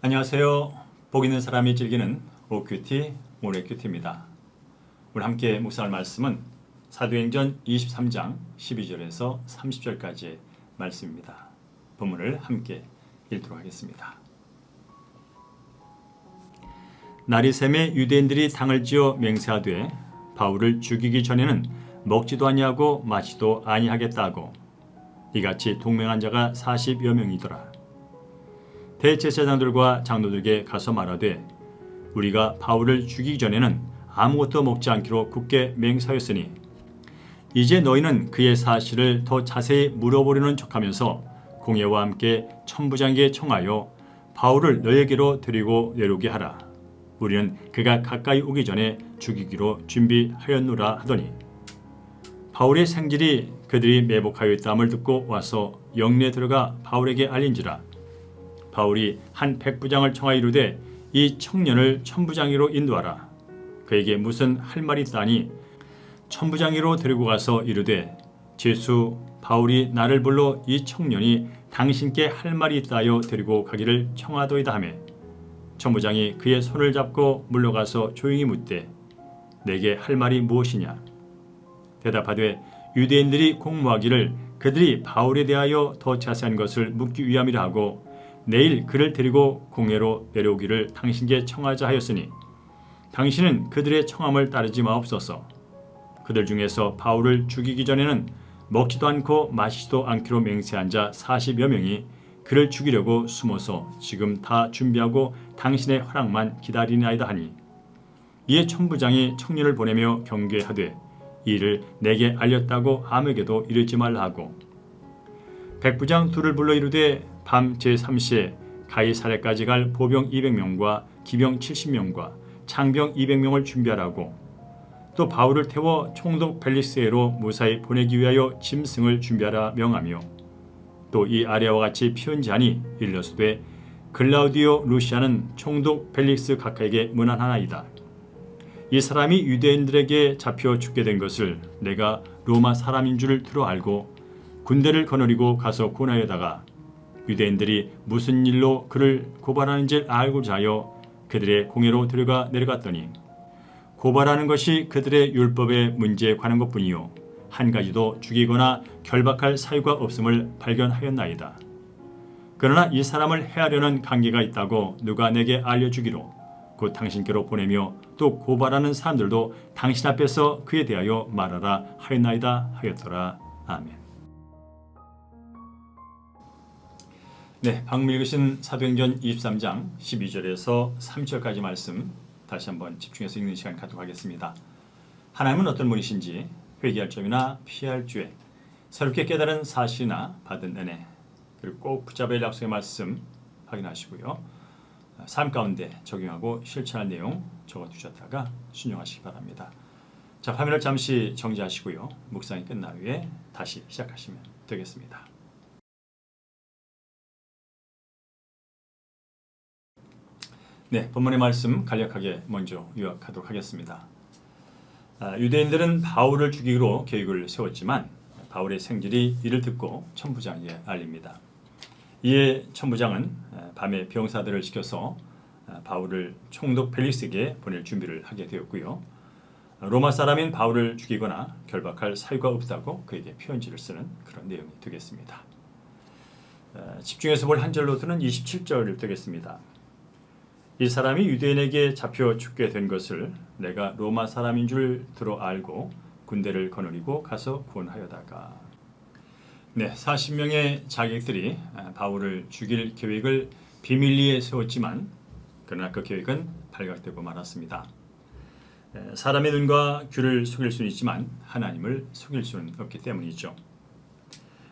안녕하세요. 복 있는 사람이 즐기는 OQT 모래큐티입니다. 오늘 함께 묵상할 말씀은 사도행전 23장 12절에서 30절까지의 말씀입니다. 본문을 함께 읽도록 하겠습니다. 날이 새매 유대인들이 당을 지어 맹세하되 바울을 죽이기 전에는 먹지도 아니하고 마시도 아니하겠다 하고 이같이 동맹한 자가 40여 명이더라. 대제사장들과 장로들에게 가서 말하되 우리가 바울을 죽이기 전에는 아무것도 먹지 않기로 굳게 맹세하였으니 이제 너희는 그의 사실을 더 자세히 물어보려는 척하면서 공회와 함께 천부장에게 청하여 바울을 너희에게로 데리고 내려오게 하라. 우리는 그가 가까이 오기 전에 죽이기로 준비하였노라 하더니 바울의 생질이 그들이 매복하여 있다함을 듣고 와서 영내에 들어가 바울에게 알린지라. 바울이 한 백부장을 청하여 이르되 이 청년을 천부장이로 인도하라. 그에게 무슨 할 말이 있다니 천부장이로 데리고 가서 이르되 제수 바울이 나를 불러 이 청년이 당신께 할 말이 있다 하여 데리고 가기를 청하도이다 하매 천부장이 그의 손을 잡고 물러가서 조용히 묻되 내게 할 말이 무엇이냐. 대답하되 유대인들이 공모하기를 그들이 바울에 대하여 더 자세한 것을 묻기 위함이라 하고 내일 그를 데리고 공회로 내려오기를 당신께 청하자 하였으니 당신은 그들의 청함을 따르지 마옵소서. 그들 중에서 바울을 죽이기 전에는 먹지도 않고 마시지도 않기로 맹세한 자 40여 명이 그를 죽이려고 숨어서 지금 다 준비하고 당신의 허락만 기다리나이다 하니 이에 천부장이 청년을 보내며 경계하되 이 일을 내게 알렸다고 아무에게도 이르지 말라 하고 백부장 둘을 불러 이르되 밤 제3시에 가이사랴까지 갈 보병 200명과 기병 70명과 창병 200명을 준비하라고 또 바울을 태워 총독 벨리스에로 무사히 보내기 위하여 짐승을 준비하라 명하며 또 이 아래와 같이 피언지하니 일러스되 글라우디오 루시아는 총독 벨리스 각하에게 문안하나이다. 이 사람이 유대인들에게 잡혀 죽게 된 것을 내가 로마 사람인 줄을 들어 알고 군대를 거느리고 가서 고나에다가 유대인들이 무슨 일로 그를 고발하는지 알고자 하여 그들의 공회로 내려갔더니 고발하는 것이 그들의 율법의 문제에 관한 것뿐이요 한 가지도 죽이거나 결박할 사유가 없음을 발견하였나이다. 그러나 이 사람을 해하려는 관계가 있다고 누가 내게 알려주기로 곧 당신께로 보내며 또 고발하는 사람들도 당신 앞에서 그에 대하여 말하라 하였나이다 하였더라. 아멘. 네, 방금 읽으신 사도행전 23장 12절에서 3절까지 말씀 다시 한번 집중해서 읽는 시간 갖도록 하겠습니다. 하나님은 어떤 분이신지 회개할 점이나 피할 죄, 새롭게 깨달은 사실이나 받은 은혜, 그리고 꼭 붙잡을 약속의 말씀 확인하시고요. 삶 가운데 적용하고 실천할 내용 적어두셨다가 순종하시기 바랍니다. 자, 화면을 잠시 정지하시고요. 묵상이 끝난 후에 다시 시작하시면 되겠습니다. 네, 본문의 말씀 간략하게 먼저 요약하도록 하겠습니다. 유대인들은 바울을 죽이기로 계획을 세웠지만 바울의 생질이 이를 듣고 천부장에게 알립니다. 이에 천부장은 밤에 병사들을 시켜서 바울을 총독 벨리스에게 보낼 준비를 하게 되었고요. 로마 사람인 바울을 죽이거나 결박할 사유가 없다고 그에게 편지를 쓰는 그런 내용이 되겠습니다. 집중해서 볼 한 절로서는 27절을 되겠습니다. 이 사람이 유대인에게 잡혀 죽게 된 것을 내가 로마 사람인 줄 들어 알고 군대를 거느리고 가서 구원하여다가 네, 40명의 자객들이 바울을 죽일 계획을 비밀리에 세웠지만 그러나 그 계획은 발각되고 말았습니다. 사람의 눈과 귀를 속일 수는 있지만 하나님을 속일 수는 없기 때문이죠.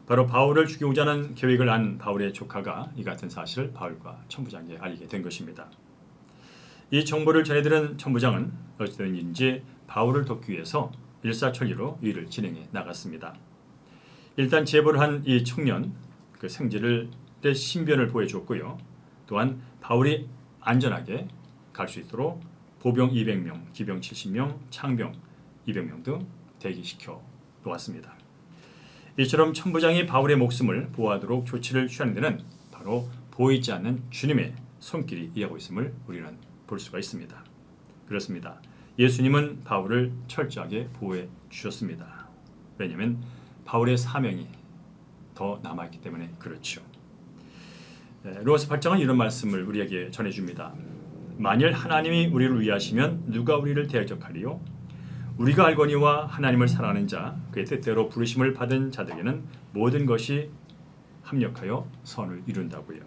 바로 바울을 죽이고자 하는 계획을 안 바울의 조카가 이 같은 사실을 바울과 천부장에게 알리게 된 것입니다. 이 정보를 전해들은 천부장은 어찌된지 바울을 돕기 위해서 일사천리로 일을 진행해 나갔습니다. 일단 제보를 한 이 청년 그 생질을 때 신변을 보여줬고요. 또한 바울이 안전하게 갈 수 있도록 보병 200명, 기병 70명, 창병 200명 등 대기시켜 놓았습니다. 이처럼 천부장이 바울의 목숨을 보호하도록 조치를 취하는 데는 바로 보이지 않는 주님의 손길이 이하고 있음을 우리는 볼 수가 있습니다. 그렇습니다. 예수님은 바울을 철저하게 보호해 주셨습니다. 왜냐하면 바울의 사명이 더 남아있기 때문에 그렇죠. 로마서 8장은 이런 말씀을 우리에게 전해줍니다. 만일 하나님이 우리를 위하시면 누가 우리를 대적하리요? 우리가 알거니와 하나님을 사랑하는 자, 그의 뜻대로 부르심을 받은 자들에게는 모든 것이 합력하여 선을 이룬다고요.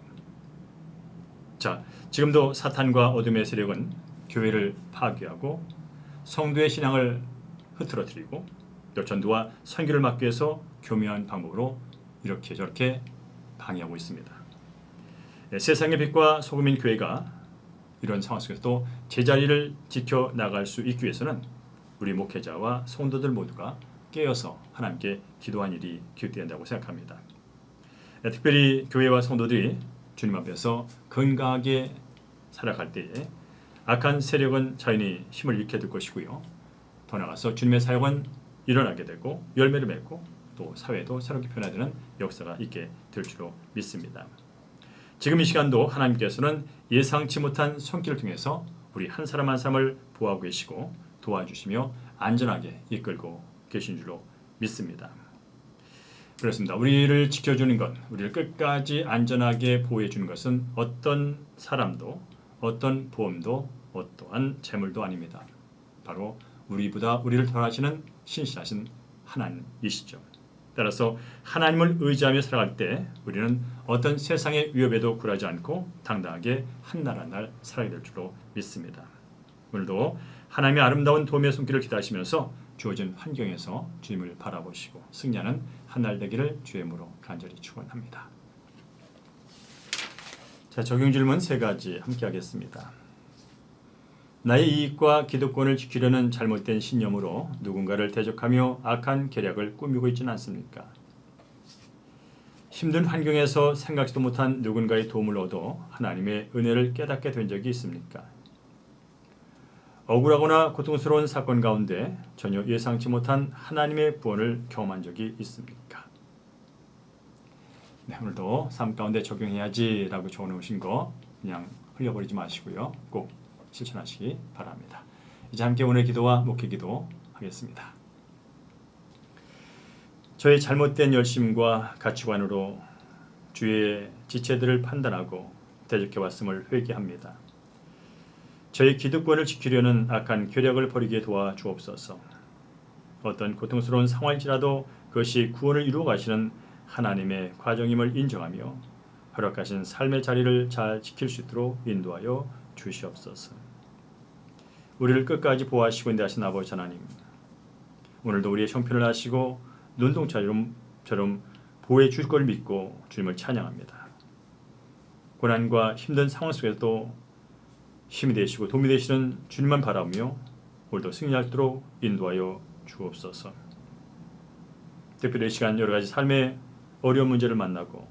자, 지금도 사탄과 어둠의 세력은 교회를 파괴하고 성도의 신앙을 흐트러뜨리고 또 전도와 선교를 막기 위해서 교묘한 방법으로 이렇게 저렇게 방해하고 있습니다. 세상의 빛과 소금인 교회가 이런 상황 속에서도 제자리를 지켜나갈 수 있기 위해서는 우리 목회자와 성도들 모두가 깨어서 하나님께 기도한 일이 기울된다고 생각합니다. 특별히 교회와 성도들이 주님 앞에서 건강하게 살아갈 때에 악한 세력은 자연히 힘을 잃게 될 것이고요. 더 나아가서 주님의 사역은 일어나게 되고 열매를 맺고 또 사회도 새롭게 변화되는 역사가 있게 될 줄로 믿습니다. 지금 이 시간도 하나님께서는 예상치 못한 손길을 통해서 우리 한 사람 한 사람을 보호하고 계시고 도와주시며 안전하게 이끌고 계신 줄로 믿습니다. 그렇습니다. 우리를 지켜주는 것, 우리를 끝까지 안전하게 보호해 주는 것은 어떤 사람도 어떤 보험도 어떠한 재물도 아닙니다. 바로 우리보다 우리를 더 하시는 신실하신 하나님이시죠. 따라서 하나님을 의지하며 살아갈 때 우리는 어떤 세상의 위협에도 굴하지 않고 당당하게 한날 한날 살아야 될 줄로 믿습니다. 오늘도 하나님의 아름다운 도움의 손길을 기다리시면서 주어진 환경에서 주님을 바라보시고 승리하는 한날 되기를 주의 이름으로 간절히 축원합니다. 자, 적용 질문 3가지 함께 하겠습니다. 나의 이익과 기득권을 지키려는 잘못된 신념으로 누군가를 대적하며 악한 계략을 꾸미고 있지는 않습니까? 힘든 환경에서 생각지도 못한 누군가의 도움을 얻어 하나님의 은혜를 깨닫게 된 적이 있습니까? 억울하거나 고통스러운 사건 가운데 전혀 예상치 못한 하나님의 구원을 경험한 적이 있습니까? 네, 오늘도 삶 가운데 적용해야지 라고 적어놓으신 거 그냥 흘려버리지 마시고요. 꼭 실천하시기 바랍니다. 이제 함께 오늘 기도와 목회 기도 하겠습니다. 저의 잘못된 열심과 가치관으로 주의 지체들을 판단하고 대적해왔음을 회개합니다. 저의 기득권을 지키려는 악한 계략을 버리게 도와 주옵소서. 어떤 고통스러운 상황일지라도 그것이 구원을 이루어 가시는 하나님의 과정임을 인정하며 허락하신 삶의 자리를 잘 지킬 수 있도록 인도하여 주시옵소서. 우리를 끝까지 보호하시고 인도하신 아버지 하나님, 오늘도 우리의 형편을 아시고 눈동자처럼 보호해 주실 걸 믿고 주님을 찬양합니다. 고난과 힘든 상황 속에서도 힘이 되시고 도움이 되시는 주님만 바라보며 오늘도 승리하도록 인도하여 주옵소서. 특별히 이 시간 여러 가지 삶의 어려운 문제를 만나고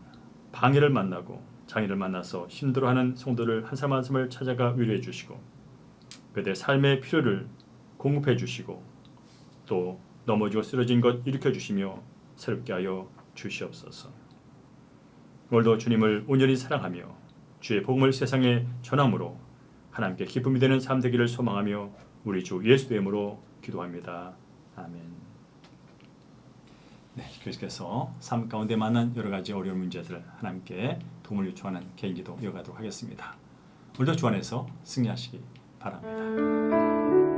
방해를 만나고 장애를 만나서 힘들어하는 성도를 한 사람 한 사람을 찾아가 위로해 주시고 그들의 삶의 필요를 공급해 주시고 또 넘어지고 쓰러진 것 일으켜 주시며 새롭게 하여 주시옵소서. 오늘도 주님을 온전히 사랑하며 주의 복음을 세상에 전함으로 하나님께 기쁨이 되는 삶 되기를 소망하며 우리 주 예수의 이름으로 기도합니다. 아멘. 네, 계속해서 삶 가운데 만난 여러 가지 어려운 문제들 하나님께 도움을 요청하는 개인기도 이어가도록 하겠습니다. 오늘도 주 안에서 승리하시기 바랍니다.